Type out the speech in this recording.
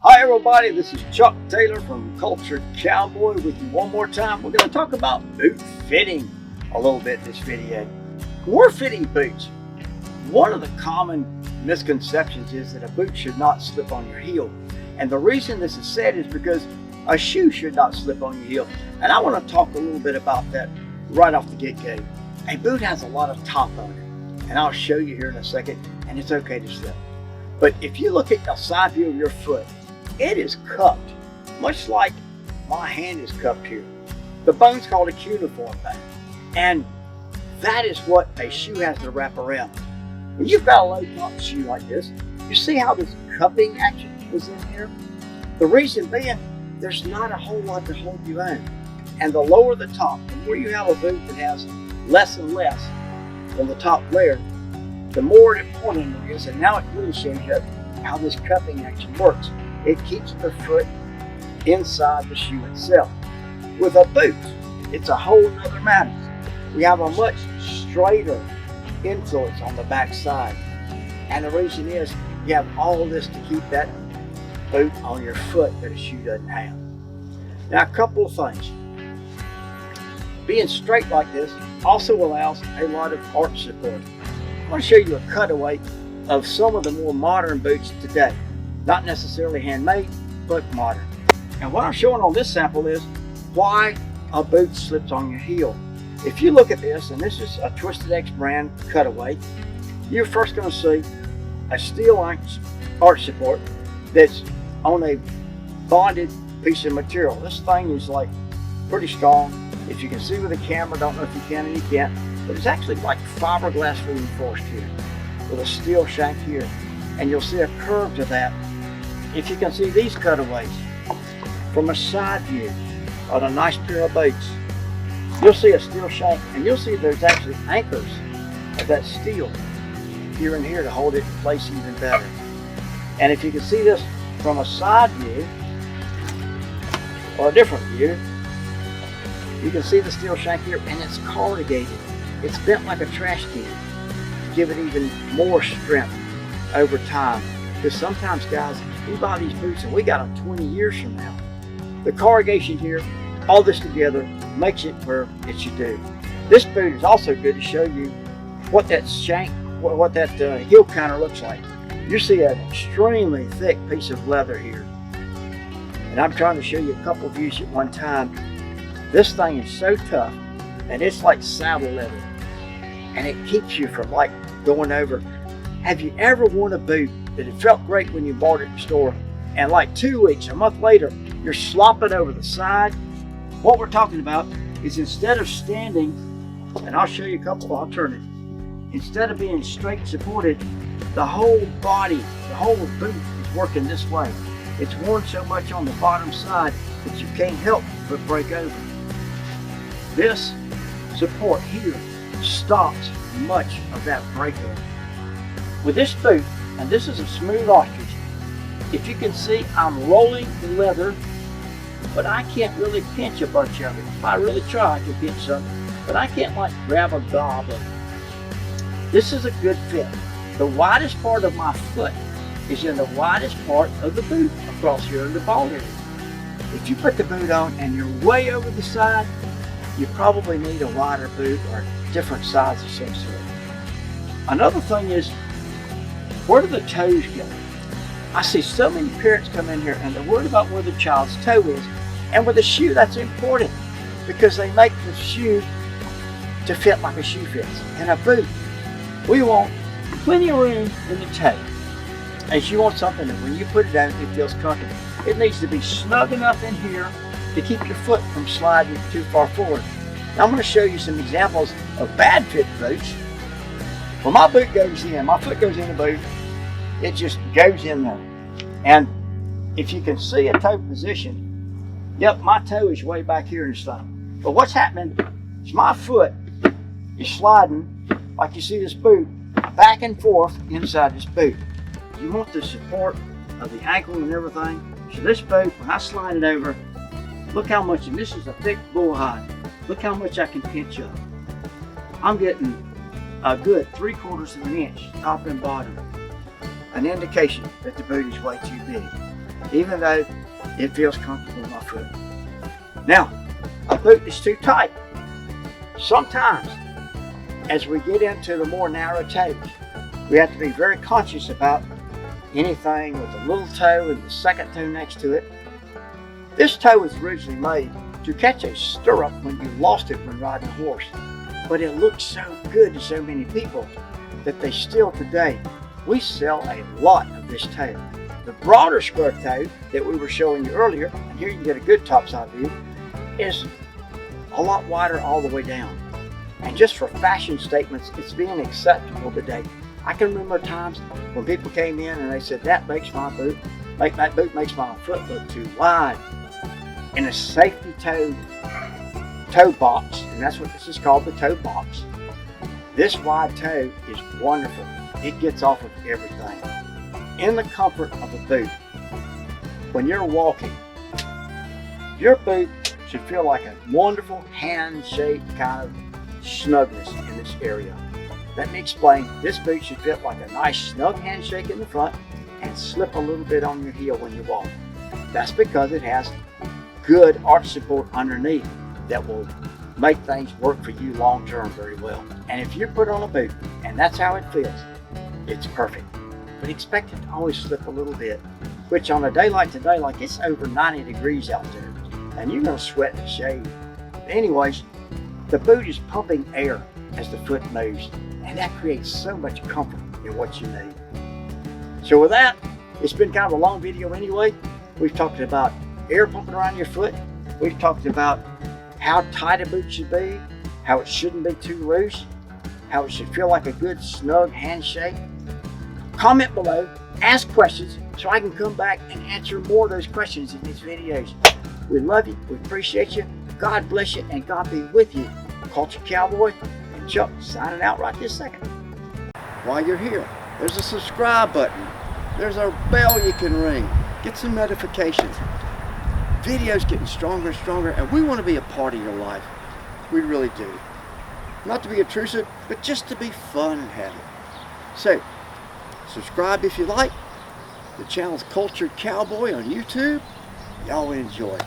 Hi everybody, this is Chuck Taylor from Should Cowboy with you one more time. We're going to talk about boot fitting a little bit in this video. When we're fitting boots, one of the common misconceptions is that a boot should not slip on your heel. And the reason this is said is because a shoe should not slip on your heel. And I want to talk a little bit about that right off the get-go. A boot has a lot of top on it, and I'll show you here in a second, and it's okay to slip. But if you look at the side view of your foot, it is cupped, much like my hand is cupped here. The bone's called a cuneiform bone, and that is what a shoe has to wrap around. When you've got a low-top shoe like this, you see how this cupping action is in here? The reason being, there's not a whole lot to hold you in. And the lower the top, the more you have a boot that has less and less on the top layer, the more important it is. And now it really shows you how this cupping action works. It keeps the foot inside the shoe itself. With a boot, it's a whole other matter. We have a much straighter influence on the back side. And the reason is you have all this to keep that boot on your foot that a shoe doesn't have. Now, a couple of things. Being straight like this also allows a lot of arch support. I want to show you a cutaway of some of the more modern boots today. Not necessarily handmade, but modern. And what I'm showing on this sample is why a boot slips on your heel. If you look at this, and this is a Twisted X brand cutaway, you're first going to see a steel arch support that's on a bonded piece of material. This thing is like pretty strong. If you can see with the camera, don't know if you can and you can't, but it's actually like fiberglass reinforced here with a steel shank here. And you'll see a curve to that. If you can see these cutaways from a side view on a nice pair of boots, you'll see a steel shank, and you'll see there's actually anchors of that steel here and here to hold it in place even better. And if you can see this from a side view or a different view, you can see the steel shank here, and it's corrugated. It's bent like a trash can to give it even more strength over time. Because sometimes, guys, we buy these boots and we got them 20 years from now. The corrugation here, all this together, makes it where it should do. This boot is also good to show you what that shank, what that heel counter looks like. You see an extremely thick piece of leather here. And I'm trying to show you a couple views at one time. This thing is so tough, and it's like saddle leather. And it keeps you from like going over. Have you ever worn a boot that it felt great when you bought it at the store, and like 2 weeks, a month later, you're slopping over the side? What we're talking about is instead of standing, and I'll show you a couple of alternatives, instead of being straight and supported, the whole body, the whole boot is working this way. It's worn so much on the bottom side that you can't help but break over. This support here stops much of that breakover. With this boot, and this is a smooth ostrich, if you can see, I'm rolling the leather, but I can't really pinch a bunch of it. If I really try, I can pinch some, but I can't like grab a gob of it. This is a good fit. The widest part of my foot is in the widest part of the boot across here in the ball area. If you put the boot on and you're way over the side, you probably need a wider boot or different size of some sort. Another thing is, where do the toes go? I see so many parents come in here and they're worried about where the child's toe is. And with a shoe, that's important because they make the shoe to fit like a shoe fits. In a boot, we want plenty of room in the toe. And you want something that when you put it on, it feels comfortable. It needs to be snug enough in here to keep your foot from sliding too far forward. Now I'm going to show you some examples of bad fit boots. When my boot goes in, my foot goes in the boot, it just goes in there. And if you can see a toe position, yep, my toe is way back here in the stomach. But what's happening is my foot is sliding, like you see this boot, back and forth inside this boot. You want the support of the ankle and everything. So this boot, when I slide it over, look how much, and this is a thick bull hide, look how much I can pinch up. I'm getting a good 3/4 of an inch, top and bottom. An indication that the boot is way too big. even though it feels comfortable in my foot. Now, a boot is too tight. Sometimes, as we get into the more narrow toes, we have to be very conscious about anything with a little toe and the second toe next to it. This toe was originally made to catch a stirrup when you lost it when riding a horse. But it looks so good to so many people that they still today, we sell a lot of this toe. The broader square toe that we were showing you earlier, and here you can get a good topside view, is a lot wider all the way down. And just for fashion statements, it's being acceptable today. I can remember times when people came in and they said, that boot makes my foot look too wide. In a safety toe box, and that's what this is called, the toe box. This wide toe is wonderful. It gets off of everything. In the comfort of a boot, when you're walking, your boot should feel like a wonderful handshake kind of snugness in this area. Let me explain. This boot should fit like a nice snug handshake in the front and slip a little bit on your heel when you walk. That's because it has good arch support underneath that will make things work for you long term very well. And if you put on a boot and that's how it feels, it's perfect. But expect it to always slip a little bit, which on a day like today, like it's over 90 degrees out there, and you're gonna sweat in the shade. But anyways, the boot is pumping air as the foot moves, and that creates so much comfort in what you need. So with that, it's been kind of a long video anyway. We've talked about air pumping around your foot. We've talked about how tight a boot should be, how it shouldn't be too loose, how it should feel like a good snug handshake. Comment below, ask questions so I can come back and answer more of those questions in these videos. We love you, we appreciate you, God bless you, and God be with you. Culture Cowboy and Chuck signing out right this second. While you're here, there's a subscribe button. There's a bell you can ring. Get some notifications. Videos getting stronger and stronger, and we want to be a part of your life. We really do. Not to be intrusive, but just to be fun and happy. So, subscribe if you like. The channel's Culture Cowboy on YouTube. Y'all enjoy.